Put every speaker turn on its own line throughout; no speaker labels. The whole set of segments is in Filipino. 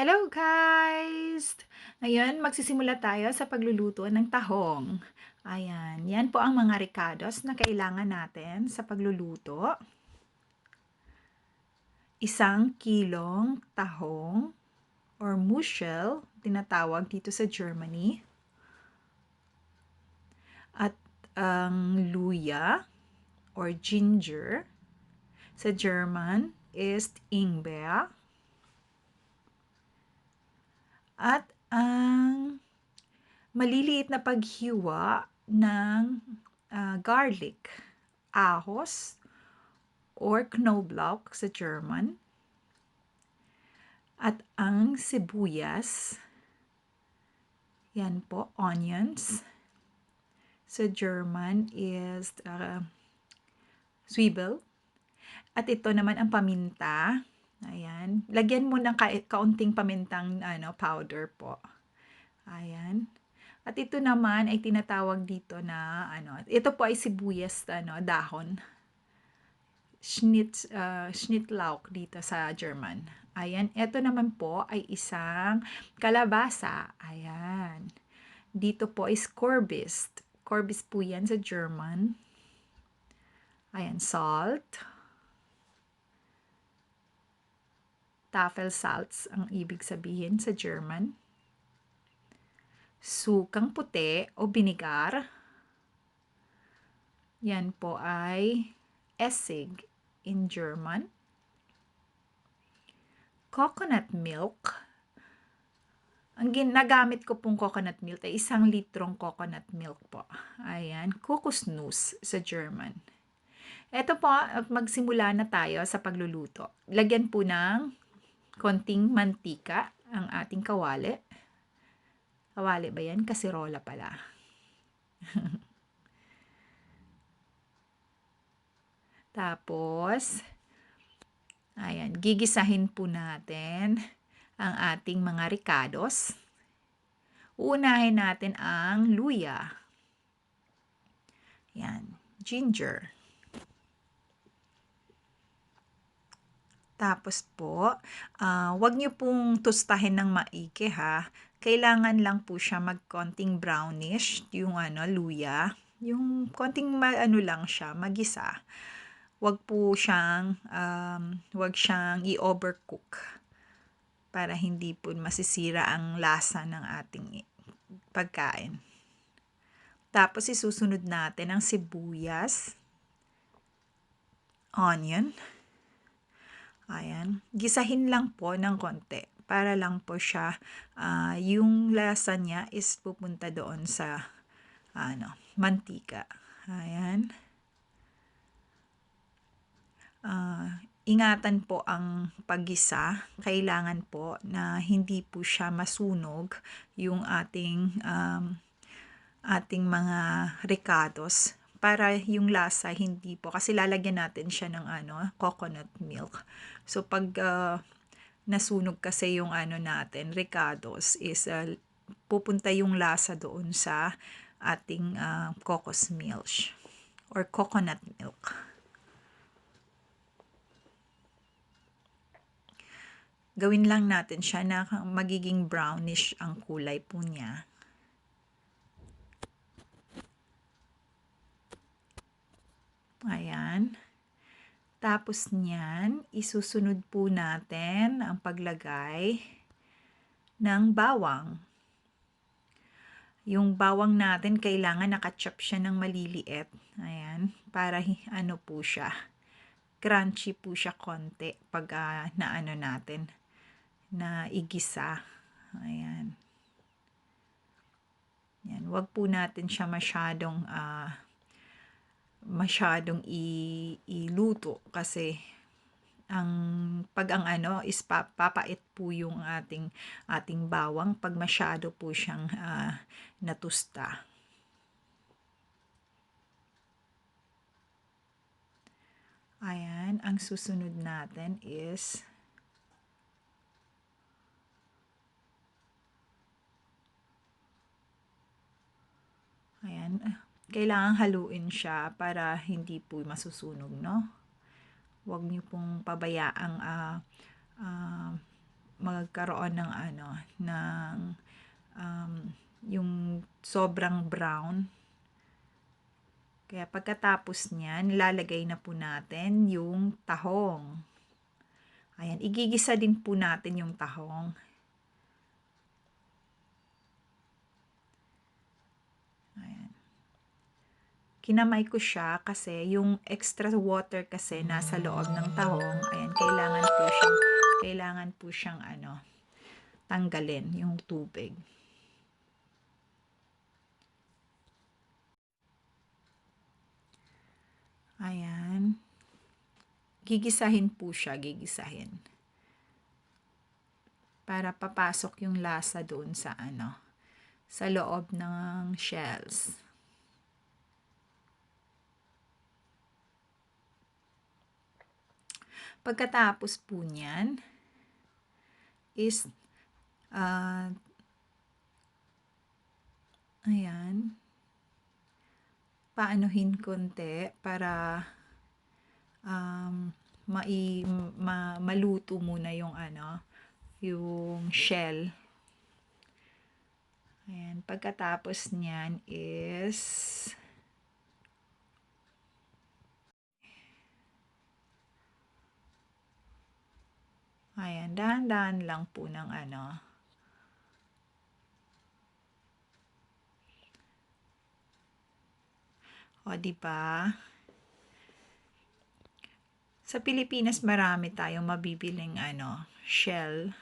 Hello guys! Ngayon, magsisimula tayo sa pagluluto ng tahong. Ayan, yan po ang mga ricados na kailangan natin sa pagluluto. 1 kilong tahong or mussel, tinatawag dito sa Germany. At ang luya or ginger, sa German is Ingwer. At ang maliliit na paghiwa ng garlic, ahos, or Knoblauch sa German. At ang sibuyas, yan po, onions. Sa German is Zwiebel. At ito naman ang paminta. Ayan. Lagyan mo ng kaunting pamintang powder po. Ayan. At ito naman ay tinatawag dito na ito po ay sibuyas dahon. Schnittlauch dito sa German. Ayan, ito naman po ay isang kalabasa. Ayan. Dito po is Kürbis. Kürbis po yan sa German. Ayan, salt. Tafelsalz ang ibig sabihin sa German. Sukang puti o binigar. Yan po ay Essig in German. Coconut milk. Ang ginagamit ko pong coconut milk ay 1 litrong coconut milk po. Ayan, Kokosnuss sa German. Ito po, magsimula na tayo sa pagluluto. Lagyan po ng konting mantika ang ating kawali. Kawali ba yan? Kasirola pala. Tapos, ayan, gigisahin po natin ang ating mga ricados. Uunahin natin ang luya. Yan, ginger. Tapos po, wag niyo pong tustahin ng maigi ha. Kailangan lang po siya mag-konting brownish, yung luya. Yung konting lang siya, magisa. Wag po siyang, wag siyang i-overcook para hindi po masisira ang lasa ng ating pagkain. Tapos isusunod natin ang sibuyas, onion. Ayan, gisahin lang po ng konti para lang po siya, yung lasa niya is pupunta doon sa mantika. Ayan. Ingatan po ang paggisa. Kailangan po na hindi po siya masunog yung ating mga ricados para yung lasa hindi po, kasi lalagyan natin siya ng coconut milk. So pag nasunog kasi yung natin ricados is pupunta yung lasa doon sa ating cocos milk or coconut milk. Gawin lang natin siya na magiging brownish ang kulay po niya. Ayan. Tapos niyan, isusunod po natin ang paglagay ng bawang. Yung bawang natin, kailangan nakachop siya ng maliliit. Ayan, para po siya. Crunchy po siya konti pag natin, na igisa. Ayan. Yan, wag po natin siya masyadong iluto kasi pag ang is papait po yung ating bawang pag masyado po siyang natusta. Ayan, ang susunod natin is ayan, kailangan haluin siya para hindi po masusunog, no? Huwag niyo pong pabayaang magkaroon ng ng yung sobrang brown. Kaya pagkatapos niyan, nilalagay na po natin yung tahong. Ayan, igigisa din po natin yung tahong. Ayan. Kinamay ko siya kasi yung extra water kasi nasa loob ng tahong. Ayan, kailangan po siyang tanggalin yung tubig. Ayan. Gigisahin po siya, gigisahin. Para papasok yung lasa doon sa sa loob ng shells. Pagkatapos po niyan is ayan, paanuhin konti para maluto muna yung yung shell. Ayan, pagkatapos niyan is ayan, dahan-dahan lang po ng o, di ba? Sa Pilipinas marami tayong mabibiling shell.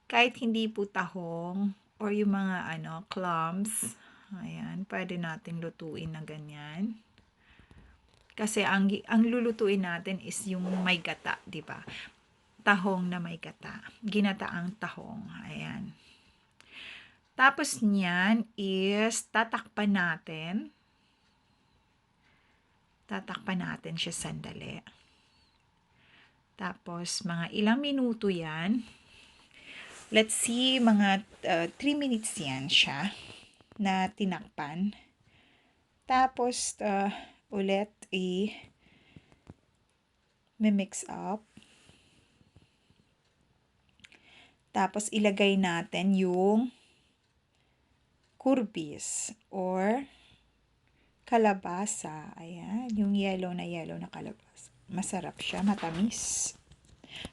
Kahit hindi po tahong or yung mga clams. Ayan, pwede natin lutuin na ganyan. Kasi ang lulutuin natin is yung may gata, di ba? Tahong na may gata. Ginataang tahong. Ayan. Tapos niyan is tatakpan natin. Tatakpan natin siya sandali. Tapos mga ilang minuto yan. Let's see, mga 3 minutes yan siya na tinakpan. Tapos ulit mix up. Tapos ilagay natin yung kurbis or kalabasa. Ayan, yung yellow na kalabasa. Masarap siya, matamis.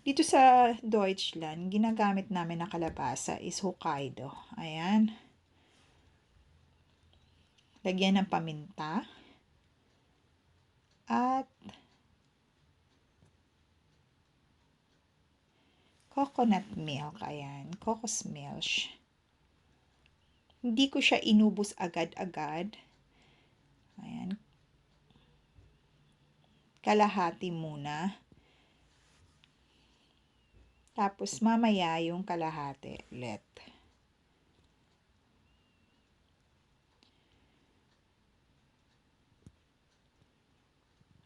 Dito sa Deutschland, ginagamit namin na kalabasa is Hokkaido. Ayan. Lagyan ng paminta. At coconut milk. Ayan, cocos milk. Hindi ko siya inubos agad-agad. Ayan. Kalahati muna. Tapos mamaya yung kalahati ulit.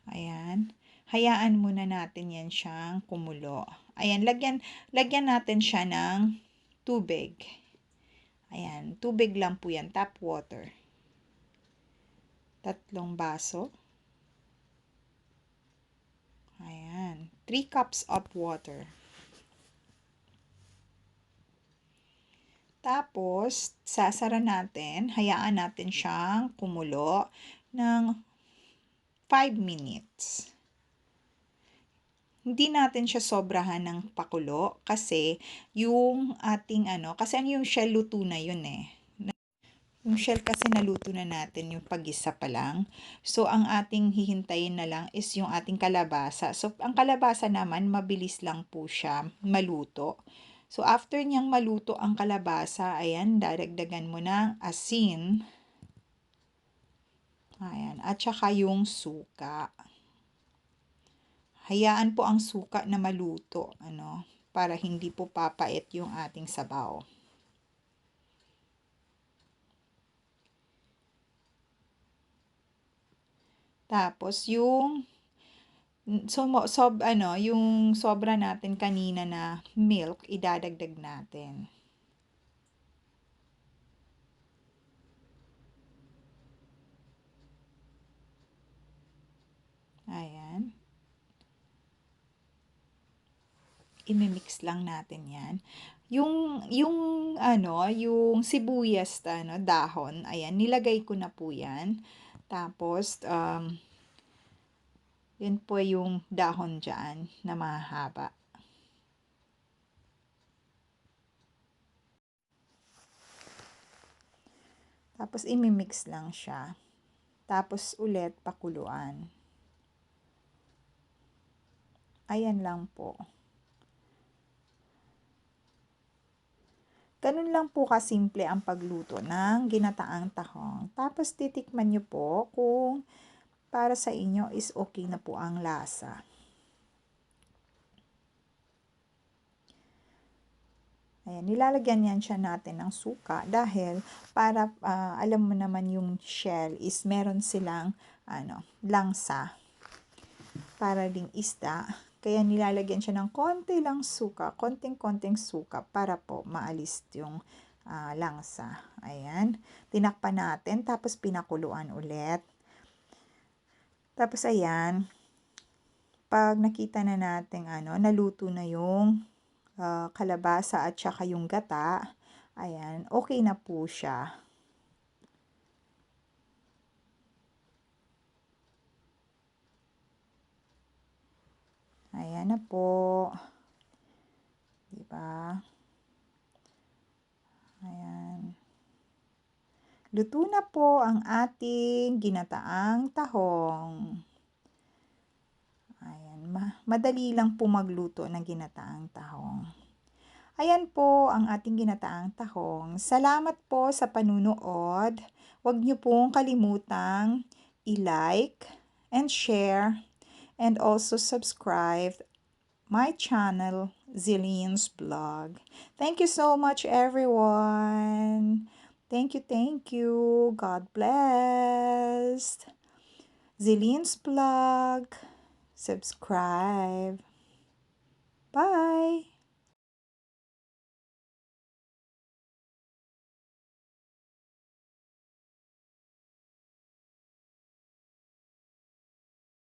Ayan. Hayaan muna natin yan siyang kumulo. Ayan, lagyan natin siya ng tubig. Ayan, tubig lang po yan, tap water. 3 baso. Ayan, 3 cups of water. Tapos, sasara natin, hayaan natin siyang kumulo ng 5 minutes. Hindi natin siya sobrahan ng pakulo kasi yung ating kasi yung shell luto na yun eh. Yung shell kasi naluto na natin yung pag-isa pa lang. So, ang ating hihintayin na lang is yung ating kalabasa. So, ang kalabasa naman, mabilis lang po siya maluto. So, after niyang maluto ang kalabasa, ayan, dadagdagan mo ng asin. Ayan, at saka yung suka. Hayaan po ang suka na maluto, para hindi po papait yung ating sabaw. Tapos yung yung sobra natin kanina na milk, idadagdag natin. Ayan. imimix lang natin yan. Yung sibuyas dahon, ayan, nilagay ko na po yan. Tapos, yun po yung dahon dyan na mahaba. Tapos, imimix lang siya. Tapos, ulit, pakuluan. Ayan lang po. Ganun lang po kasimple ang pagluto ng ginataang tahong. Tapos, titikman nyo po kung para sa inyo is okay na po ang lasa. Ayan, nilalagyan yan siya natin ng suka dahil para alam mo naman yung shell is meron silang langsa para ding isda. Kaya nilalagyan siya ng konti lang suka, konting-konting suka para po maalis yung langsa. Ayan, tinakpan natin tapos pinakuluan ulit. Tapos ayan, pag nakita na natin naluto na yung kalabasa at saka yung gata, ayan, okay na po siya. Ayan na po. Diba? Ayan. Luto na po ang ating ginataang tahong. Ayan, madali lang po magluto ng ginataang tahong. Ayan po ang ating ginataang tahong. Salamat po sa panunood. Huwag niyo pong kalimutang i-like and share and also subscribe my channel, ZLyn's Blog. Thank you so much, everyone. Thank you, thank you. God bless. ZLyn's Blog. Subscribe. Bye.